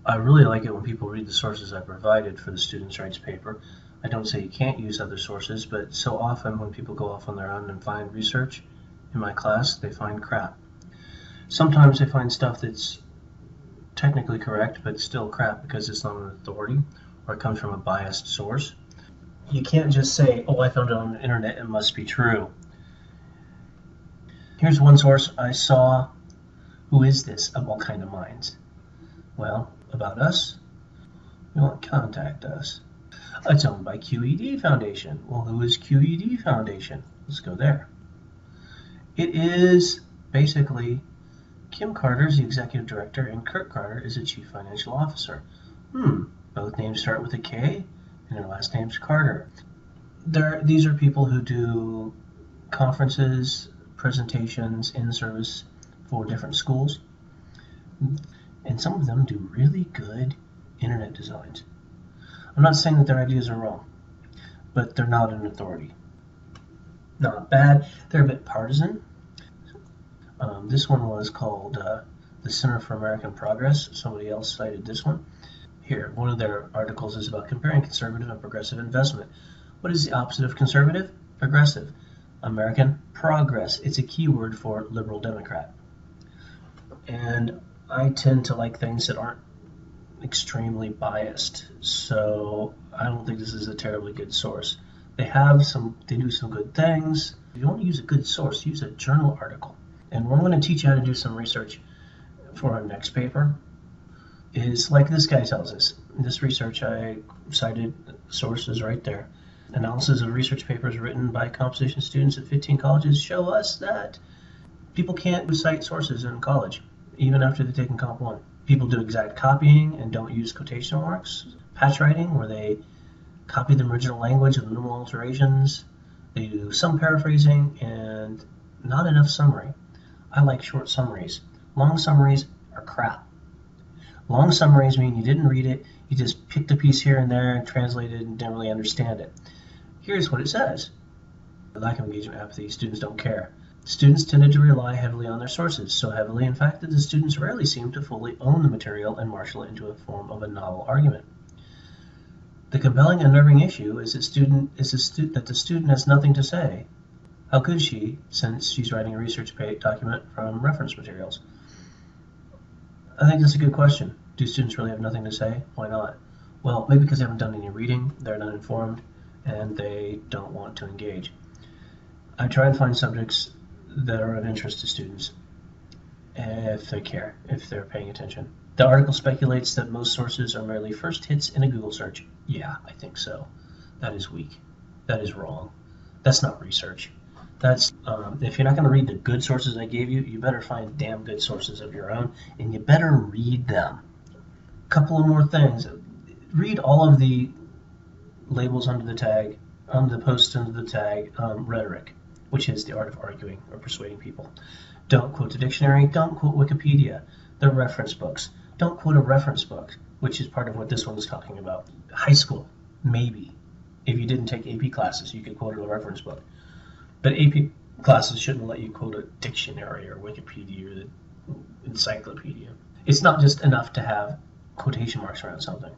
I really like it when people read the sources I provided for the students' rights paper. I don't say you can't use other sources, but so often when people go off on their own and find research in my class, they find crap. Sometimes they find stuff that's technically correct, but still crap because it's not an authority or it comes from a biased source. You can't just say, oh, I found it on the internet, it must be true. Here's one source I saw. Who is this of all kind of minds? Well, about us? You want to contact us. It's owned by QED Foundation. Well, who is QED Foundation? Let's go there. It is basically Kim Carter is the executive director and Kurt Carter is the chief financial officer. Both names start with a K and their last name's Carter. These are people who do conferences, presentations, in-service for different schools. And some of them do really good internet designs. I'm not saying that their ideas are wrong, but they're not an authority. Not bad. They're a bit partisan. This one was called the Center for American Progress. Somebody else cited this one. Here, one of their articles is about comparing conservative and progressive investment. What is the opposite of conservative? Progressive. American progress. It's a keyword for liberal Democrat. And I tend to like things that aren't extremely biased, so I don't think this is a terribly good source. They do some good things. If you want to use a good source, use a journal article. And we're going to teach you how to do some research for our next paper. Is like this guy tells us. This research, I cited sources right there. Analysis of research papers written by composition students at 15 colleges show us that people can't cite sources in college, even after they've taken Comp 1. People do exact copying and don't use quotation marks. Patch writing, where they copy the original language with minimal alterations. They do some paraphrasing and not enough summary. I like short summaries. Long summaries are crap. Long summaries mean you didn't read it, you just picked a piece here and there and translated and didn't really understand it. Here's what it says. Lack of engagement, apathy, students don't care. Students tended to rely heavily on their sources, so heavily in fact that the students rarely seemed to fully own the material and marshal it into a form of a novel argument. The compelling, unnerving issue is that the student has nothing to say. How could she, since she's writing a research document from reference materials? I think that's a good question. Do students really have nothing to say? Why not? Well, maybe because they haven't done any reading, they're not informed, and they don't want to engage. I try and find subjects that are of interest to students, if they care, if they're paying attention. The article speculates that most sources are merely first hits in a Google search. Yeah, I think so. That is weak. That is wrong. That's not research. That's if you're not going to read the good sources I gave you, you better find damn good sources of your own, and you better read them. A couple of more things. Read all of the labels under the tag, on the posts under the tag, rhetoric, which is the art of arguing or persuading people. Don't quote the dictionary. Don't quote Wikipedia. They're reference books. Don't quote a reference book, which is part of what this one is talking about. High school, maybe. If you didn't take AP classes, you could quote a reference book. But AP classes shouldn't let you quote a dictionary or Wikipedia or the encyclopedia. It's not just enough to have quotation marks around something.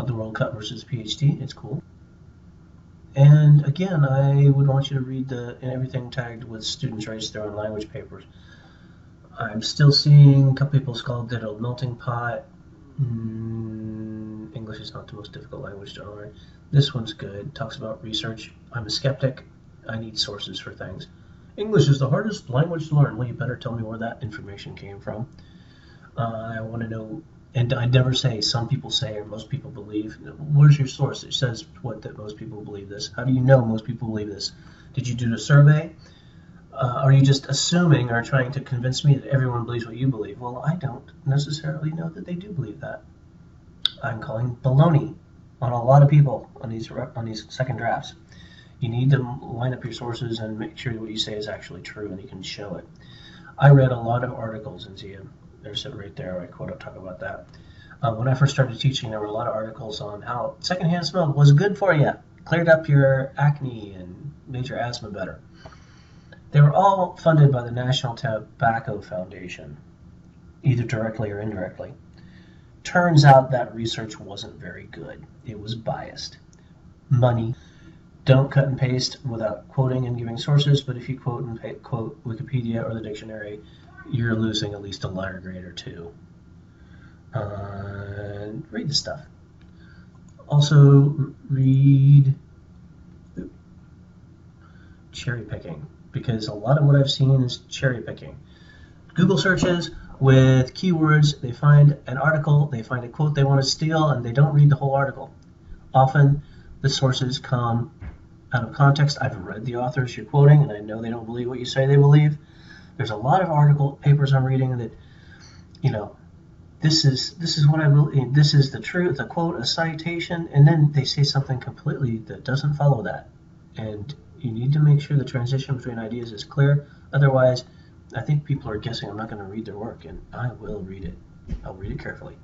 The World Cup versus PhD, it's cool. And again, I would want you to read everything tagged with students' rights to their own language papers. I'm still seeing a couple people called it a melting pot. English is not the most difficult language to learn. This one's good. Talks about research. I'm a skeptic. I need sources for things. English is the hardest language to learn. Well, you better tell me where that information came from. I want to know, and I never say some people say or most people believe. Where's your source? It says that most people believe this. How do you know most people believe this? Did you do a survey? Are you just assuming or trying to convince me that everyone believes what you believe? Well, I don't necessarily know that they do believe that. I'm calling baloney on a lot of people on these second drafts. You need to line up your sources and make sure what you say is actually true and you can show it. I read a lot of articles in ZM. There's it right there. I'll talk about that. When I first started teaching, there were a lot of articles on how secondhand milk was good for you, cleared up your acne and made your asthma better. They were all funded by the National Tobacco Foundation, either directly or indirectly. Turns out that research wasn't very good. It was biased. Money. Don't cut and paste without quoting and giving sources, but if you quote and quote Wikipedia or the dictionary, you're losing at least a letter grade or two. Read the stuff. Also, read cherry picking, because a lot of what I've seen is cherry picking. Google searches with keywords, they find an article, they find a quote they want to steal, and they don't read the whole article. Often, the sources come out of context. I've read the authors you're quoting, and I know they don't believe what you say they believe. There's a lot of papers I'm reading that, this is what I believe, this is the truth, a quote, a citation, and then they say something completely that doesn't follow that. And you need to make sure the transition between ideas is clear. Otherwise, I think people are guessing I'm not going to read their work, and I will read it. I'll read it carefully.